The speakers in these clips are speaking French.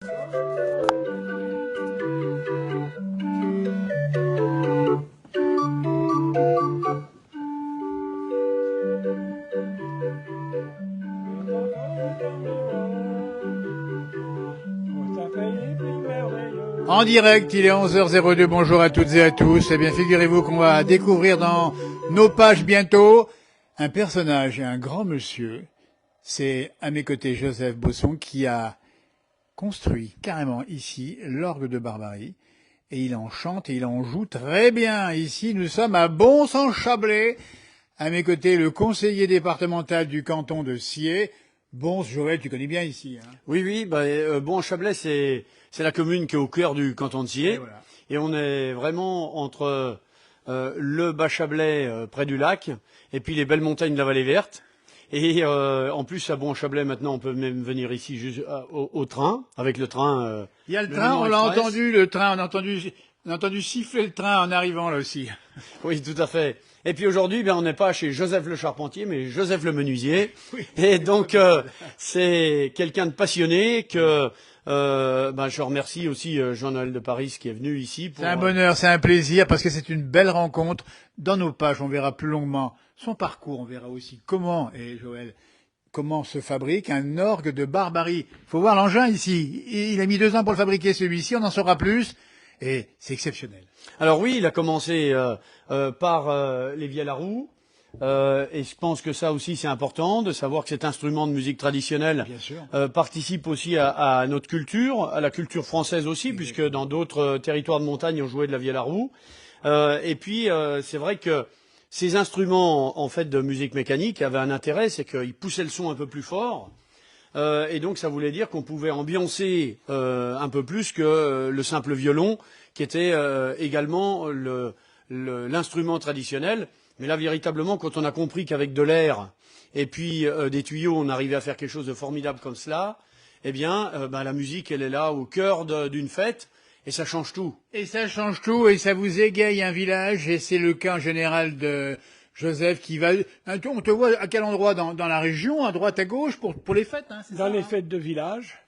En direct, il est 11h02, bonjour à toutes et à tous. Eh bien, figurez-vous qu'on va découvrir dans nos pages bientôt un personnage, un grand monsieur. C'est à mes côtés Joseph Bosson qui a construit carrément ici l'orgue de Barbarie. Et il en chante et il en joue très bien. Ici, nous sommes à Bons-en-Chablais. À mes côtés, le conseiller départemental du canton de Sciez. Bon, Joël, tu connais bien ici. Hein. Oui, Bons-en-Chablais, c'est la commune qui est au cœur du canton de Sciez. Voilà. Et on est vraiment entre le Bas-Chablais, près du lac, et puis les belles montagnes de la Vallée Verte. Et en plus, à Bons-en-Chablais, maintenant, on peut même venir ici juste au train, avec le train. Il y a le train, on l'a entendu, le train, on a entendu siffler le train en arrivant là aussi. Oui, tout à fait. Et puis aujourd'hui, on n'est pas chez Joseph le charpentier, mais Joseph le menuisier. Oui. Et donc, c'est quelqu'un de passionné que je remercie aussi Jean-Noël de Paris qui est venu ici. C'est un bonheur, c'est un plaisir, parce que c'est une belle rencontre. Dans nos pages, on verra plus longuement son parcours, on verra aussi comment, et Joël, comment se fabrique un orgue de Barbarie. Faut voir l'engin ici. Il a mis 2 ans pour le fabriquer celui-ci, on en saura plus. Et c'est exceptionnel. Alors oui, il a commencé par les vielles à roue. Et je pense que ça aussi c'est important de savoir que cet instrument de musique traditionnelle participe aussi à notre culture, à la culture française aussi, puisque dans d'autres territoires de montagne on jouait de la vielle à roue. Et puis c'est vrai que ces instruments en fait de musique mécanique avaient un intérêt, c'est qu'ils poussaient le son un peu plus fort. Et donc ça voulait dire qu'on pouvait ambiancer un peu plus que le simple violon, qui était également l'instrument traditionnel. Mais là, véritablement, quand on a compris qu'avec de l'air et puis des tuyaux, on arrivait à faire quelque chose de formidable comme cela, eh bien, la musique, elle est là au cœur d'une fête. Et ça change tout. Et ça change tout, et ça vous égaye un village, et c'est le cas en général de Joseph qui va... On te voit à quel endroit dans la région, à droite, à gauche, pour les fêtes, hein, c'est ça, dans les fêtes de village,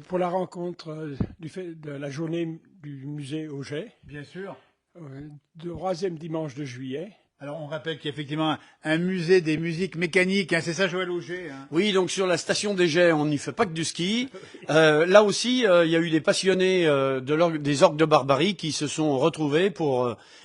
pour la rencontre de la journée du musée Auger. Bien sûr. Le 3e dimanche de juillet. Alors on rappelle qu'il y a effectivement un musée des musiques mécaniques, hein, c'est ça Joël Auger, hein. Oui, donc sur la station des Jets, on n'y fait pas que du ski. Là aussi, il y a eu des passionnés des orgues de Barbarie qui se sont retrouvés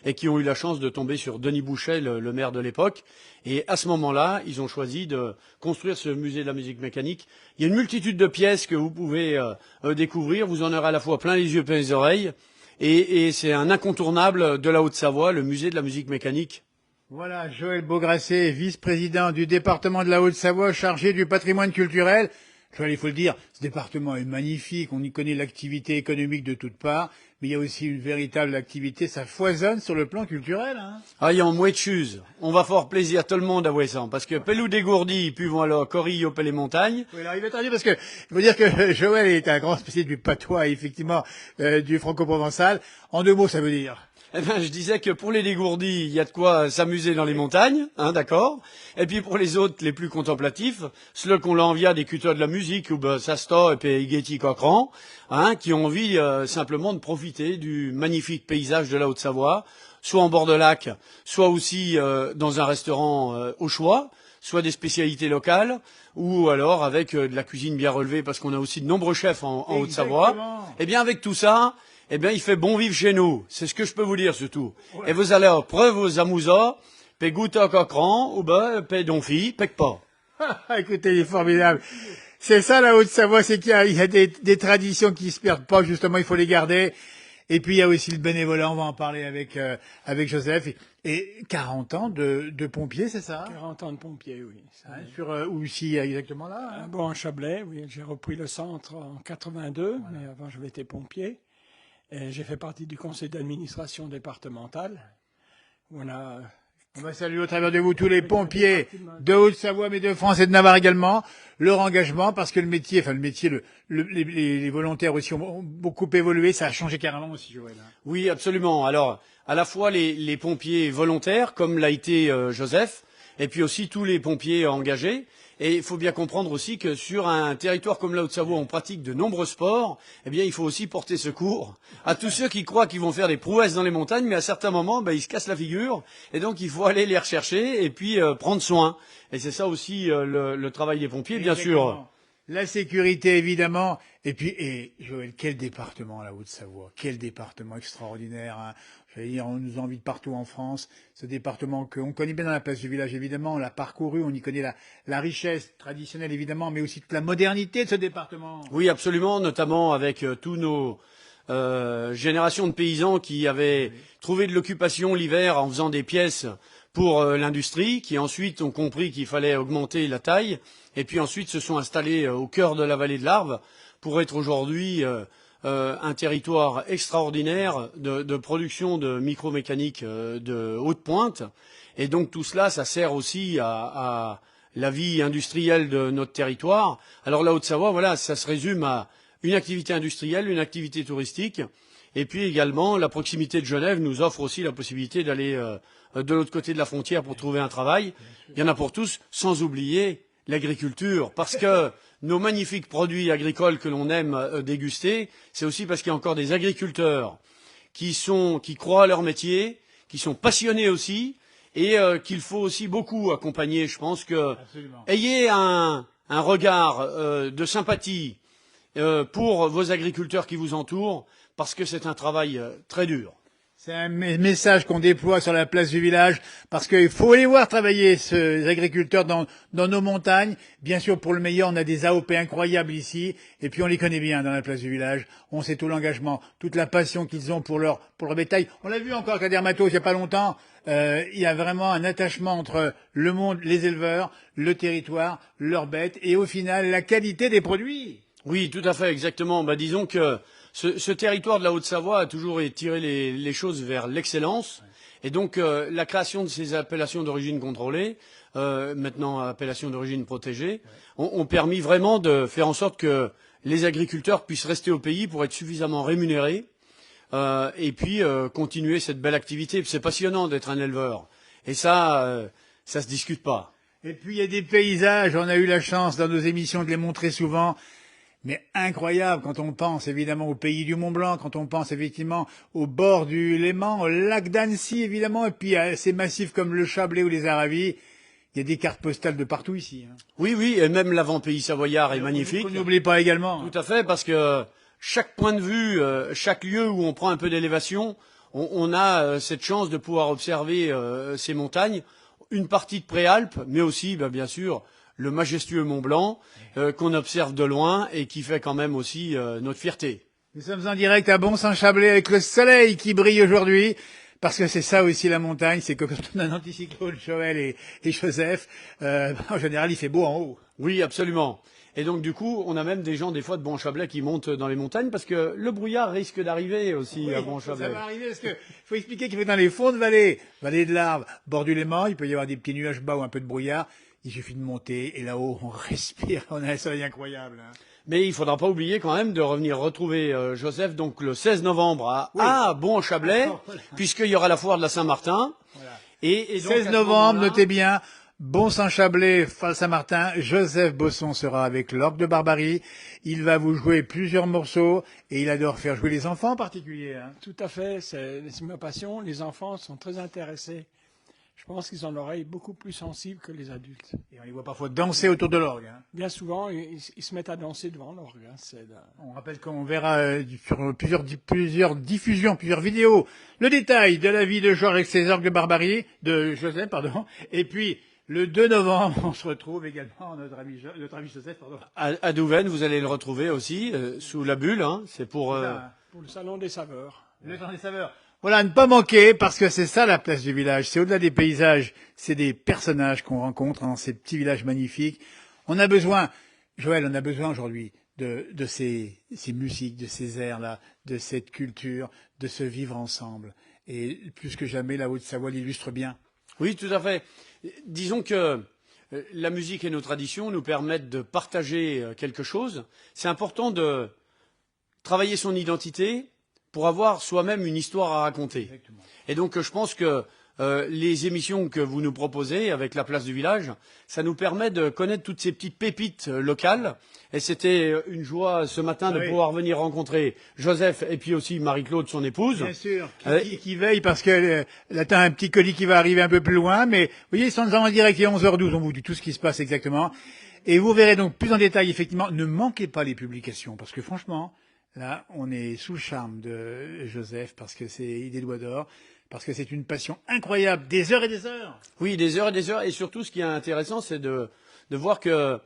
et qui ont eu la chance de tomber sur Denis Bouchet, le maire de l'époque. Et à ce moment-là, ils ont choisi de construire ce musée de la musique mécanique. Il y a une multitude de pièces que vous pouvez découvrir. Vous en aurez à la fois plein les yeux, plein les oreilles. Et c'est un incontournable de la Haute-Savoie, le musée de la musique mécanique. Voilà, Joël Beaugrasset, vice-président du département de la Haute-Savoie, chargé du patrimoine culturel. Joël, il faut le dire, ce département est magnifique, on y connaît l'activité économique de toutes parts, mais il y a aussi une véritable activité, ça foisonne sur le plan culturel, hein. Ah, y en mouet de chuse. On va faire plaisir à tout le monde à Ouessant, parce que Pelou dégourdi, puis voilà, Corille au les montagnes. Oui, alors il va dire parce que, il faut dire que Joël est un grand spécialiste du patois, effectivement, du franco-provençal. En 2 mots, ça veut dire. Eh ben, je disais que pour les dégourdis, il y a de quoi s'amuser dans les montagnes, hein, d'accord. Et puis pour les autres, les plus contemplatifs, ceux qu'on l'envia des cuteurs de la musique, ou Sasta et puis Igeti Cochran, hein, qui ont envie simplement de profiter du magnifique paysage de la Haute-Savoie, soit en bord de lac, soit aussi dans un restaurant au choix, soit des spécialités locales, ou alors avec de la cuisine bien relevée, parce qu'on a aussi de nombreux chefs en Haute-Savoie. Eh bien, avec tout ça, eh bien, il fait bon vivre chez nous. C'est ce que je peux vous dire, surtout. Ouais. Et vous allez à preuve aux amousa, pe goûter à Cochran, ou pe donfi, pe pas. Écoutez, il est formidable. C'est ça, la Haute-Savoie, c'est qu'il y a des traditions qui se perdent pas, justement, il faut les garder. Et puis, il y a aussi le bénévolat, on va en parler avec Joseph. Et 40 ans de pompiers, c'est ça? 40 ans de pompiers, oui. Sur, où ici, exactement là? Hein? Bon, en Chablais, oui. J'ai repris le centre en 82, voilà. Mais avant, j'avais été pompier. Et j'ai fait partie du conseil d'administration départemental. Où on va saluer au travers de vous tous les pompiers de Haute-Savoie, mais de France et de Navarre également, leur engagement, parce que les volontaires aussi ont beaucoup évolué, ça a changé carrément aussi, Joël. Oui, absolument. Alors, à la fois les pompiers volontaires, comme l'a été Joseph, et puis aussi tous les pompiers engagés. Et il faut bien comprendre aussi que sur un territoire comme la Haute-Savoie, on pratique de nombreux sports. Eh bien, il faut aussi porter secours à tous ceux qui croient qu'ils vont faire des prouesses dans les montagnes, mais à certains moments, ils se cassent la figure. Et donc, il faut aller les rechercher et puis prendre soin. Et c'est ça aussi le travail des pompiers, bien sûr. La sécurité, évidemment. Et puis, Joël, quel département, la Haute-Savoie. Quel département extraordinaire, hein. J'allais dire, on nous invite partout en France. Ce département qu'on connaît bien dans la place du village, évidemment. On l'a parcouru, on y connaît la richesse traditionnelle, évidemment, mais aussi toute la modernité de ce département. Oui, absolument, notamment avec tous nos générations de paysans qui avaient trouvé de l'occupation l'hiver en faisant des pièces pour l'industrie, qui ensuite ont compris qu'il fallait augmenter la taille, et puis ensuite se sont installés au cœur de la vallée de l'Arve pour être aujourd'hui un territoire extraordinaire de production de micromécanique de haute pointe. Et donc tout cela, ça sert aussi à la vie industrielle de notre territoire. Alors la Haute-Savoie, voilà, ça se résume à une activité industrielle, une activité touristique, et puis également la proximité de Genève nous offre aussi la possibilité d'aller de l'autre côté de la frontière pour trouver un travail. Il y en a pour tous, sans oublier l'agriculture, parce que nos magnifiques produits agricoles que l'on aime déguster, c'est aussi parce qu'il y a encore des agriculteurs qui croient à leur métier, qui sont passionnés aussi, et qu'il faut aussi beaucoup accompagner. Je pense que ayez un regard de sympathie pour vos agriculteurs qui vous entourent, parce que c'est un travail très dur. C'est un message qu'on déploie sur la place du village, parce qu'il faut les voir travailler, ces agriculteurs, dans nos montagnes. Bien sûr, pour le meilleur, on a des AOP incroyables ici, et puis on les connaît bien dans la place du village. On sait tout l'engagement, toute la passion qu'ils ont pour leur bétail. On l'a vu encore à Cadermatos il n'y a pas longtemps. Il y a vraiment un attachement entre le monde, les éleveurs, le territoire, leurs bêtes, et au final, la qualité des produits. Oui, tout à fait, exactement. Disons que ce territoire de la Haute-Savoie a toujours tiré les choses vers l'excellence. Et donc, la création de ces appellations d'origine contrôlée, maintenant appellations d'origine protégée, ont permis vraiment de faire en sorte que les agriculteurs puissent rester au pays pour être suffisamment rémunérés et puis continuer cette belle activité. C'est passionnant d'être un éleveur. Et ça se discute pas. Et puis, il y a des paysages, on a eu la chance dans nos émissions de les montrer souvent, mais incroyable quand on pense évidemment au pays du Mont-Blanc, quand on pense effectivement au bord du Léman, au lac d'Annecy évidemment, et puis à ces massifs comme le Chablais ou les Aravis. Il y a des cartes postales de partout ici. Hein. Oui, et même l'avant-pays savoyard est magnifique. On n'oublie pas également. Tout à fait, parce que chaque point de vue, chaque lieu où on prend un peu d'élévation, on a cette chance de pouvoir observer ces montagnes, une partie de Préalpes, mais aussi, bien sûr, le majestueux Mont Blanc qu'on observe de loin et qui fait quand même aussi notre fierté. Nous sommes en direct à Bon-Saint-Chablais avec le soleil qui brille aujourd'hui, parce que c'est ça aussi la montagne, c'est que quand on a un anticyclone, Joël et Joseph, en général il fait beau en haut. Oui, absolument. Et donc du coup, on a même des gens des fois de Bon-Chablais qui montent dans les montagnes parce que le brouillard risque d'arriver aussi à Bon-Chablais. Ça va arriver parce que faut expliquer qu'il faut dans les fonds de vallée de l'Arve, bord du Léman, il peut y avoir des petits nuages bas ou un peu de brouillard. Il suffit de monter et là-haut, on respire, on a un soleil incroyable. Hein. Mais il faudra pas oublier quand même de revenir retrouver Joseph donc le 16 novembre à Bon-Chablais, voilà. Puisqu'il y aura la foire de la Saint-Martin. Voilà. Et donc, 16 novembre, notez bien, Bon-Saint-Chablais, foire Saint-Martin, Joseph Bosson sera avec l'Orgue de Barbarie. Il va vous jouer plusieurs morceaux et il adore faire jouer les enfants en particulier. Hein. Tout à fait, c'est ma passion. Les enfants sont très intéressés. Je pense qu'ils ont l'oreille beaucoup plus sensible que les adultes. Et on les voit parfois danser autour de l'orgue. Hein. Bien souvent, ils se mettent à danser devant l'orgue. Hein. On rappelle qu'on verra sur plusieurs diffusions, plusieurs vidéos, le détail de la vie de Georges avec ses orgues de Barbarie, de Joseph, pardon. Et puis, le 2 novembre, on se retrouve également, notre ami Joseph, pardon. À Douvaine, vous allez le retrouver aussi, sous la bulle. Hein. C'est pour le Salon des Saveurs. Le Salon des Saveurs. Voilà, ne pas manquer, parce que c'est ça la place du village. C'est au-delà des paysages, c'est des personnages qu'on rencontre dans ces petits villages magnifiques. On a besoin, Joël, on a besoin aujourd'hui de ces musiques, de ces airs-là, de cette culture, de se vivre ensemble. Et plus que jamais, la Haute-Savoie l'illustre bien. Oui, tout à fait. Disons que la musique et nos traditions nous permettent de partager quelque chose. C'est important de travailler son identité pour avoir soi-même une histoire à raconter. Exactement. Et donc je pense que les émissions que vous nous proposez avec la place du village, ça nous permet de connaître toutes ces petites pépites locales. Et c'était une joie ce matin de pouvoir venir rencontrer Joseph et puis aussi Marie-Claude, son épouse. Bien sûr, qui veille parce que là, t'as un petit colis qui va arriver un peu plus loin, mais vous voyez, ils sont en direct, il est 11h12, on vous dit tout ce qui se passe exactement. Et vous verrez donc plus en détail, effectivement, ne manquez pas les publications, parce que franchement, là, on est sous le charme de Joseph, parce que c'est des doigts d'or, parce que c'est une passion incroyable, des heures et des heures. Oui, des heures et des heures, et surtout ce qui est intéressant, c'est de voir que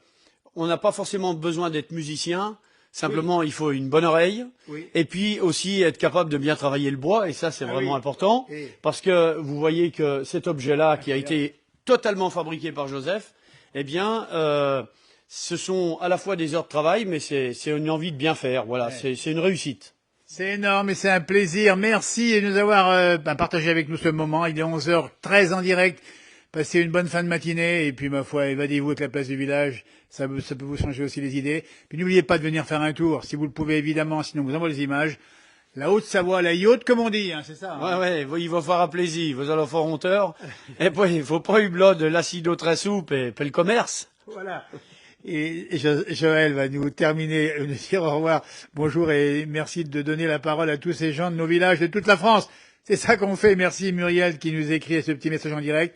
on n'a pas forcément besoin d'être musicien, simplement il faut une bonne oreille, et puis aussi être capable de bien travailler le bois, et ça c'est vraiment important, parce que vous voyez que cet objet-là qui a été totalement fabriqué par Joseph, eh bien, ce sont à la fois des heures de travail, mais c'est une envie de bien faire, voilà, c'est une réussite. C'est énorme et c'est un plaisir. Merci de nous avoir partagé avec nous ce moment. Il est 11h13 en direct. Passez une bonne fin de matinée et puis ma foi, évadez-vous avec la place du village. Ça peut vous changer aussi les idées. Puis n'oubliez pas de venir faire un tour, si vous le pouvez évidemment, sinon vous envoie les images. La Haute-Savoie, la yacht, comme on dit, hein, c'est ça. Hein. Ouais, il va faire plaisir, vous allez faire honteur. Et puis, il faut pas oublier de l'acido très soupe et puis le commerce. Voilà. Et Joël va nous terminer, nous dire au revoir, bonjour et merci de donner la parole à tous ces gens de nos villages, de toute la France. C'est ça qu'on fait. Merci Muriel qui nous écrit ce petit message en direct.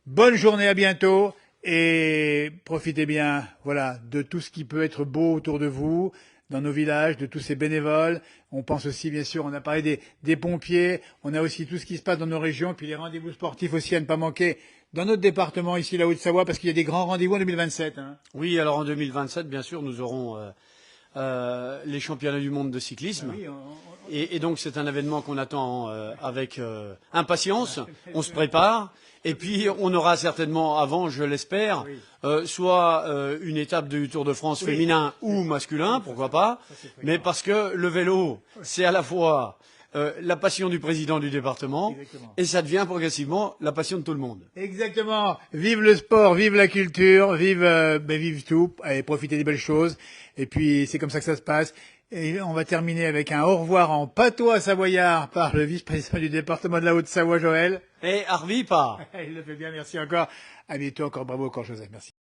Bonne journée, à bientôt et profitez bien, voilà, de tout ce qui peut être beau autour de vous, dans nos villages, de tous ces bénévoles. On pense aussi, bien sûr, on a parlé des pompiers, on a aussi tout ce qui se passe dans nos régions, puis les rendez-vous sportifs aussi à ne pas manquer dans notre département, ici, la Haute-Savoie, parce qu'il y a des grands rendez-vous en 2027. Hein. Oui, alors en 2027, bien sûr, nous aurons les championnats du monde de cyclisme. Ah oui, et donc c'est un événement qu'on attend avec impatience. On se prépare. Et puis on aura certainement avant, je l'espère, soit une étape du Tour de France féminin ou masculin, pourquoi pas. Mais parce que le vélo, c'est à la fois la passion du président du département et ça devient progressivement la passion de tout le monde. Exactement. Vive le sport, vive la culture, vive tout. Allez, profitez des belles choses. Et puis c'est comme ça que ça se passe. Et on va terminer avec un au revoir en patois savoyard par le vice-président du département de la Haute-Savoie, Joël. Et Harvey pas. Il le fait bien, merci encore. À bientôt encore, bravo encore Joseph, merci.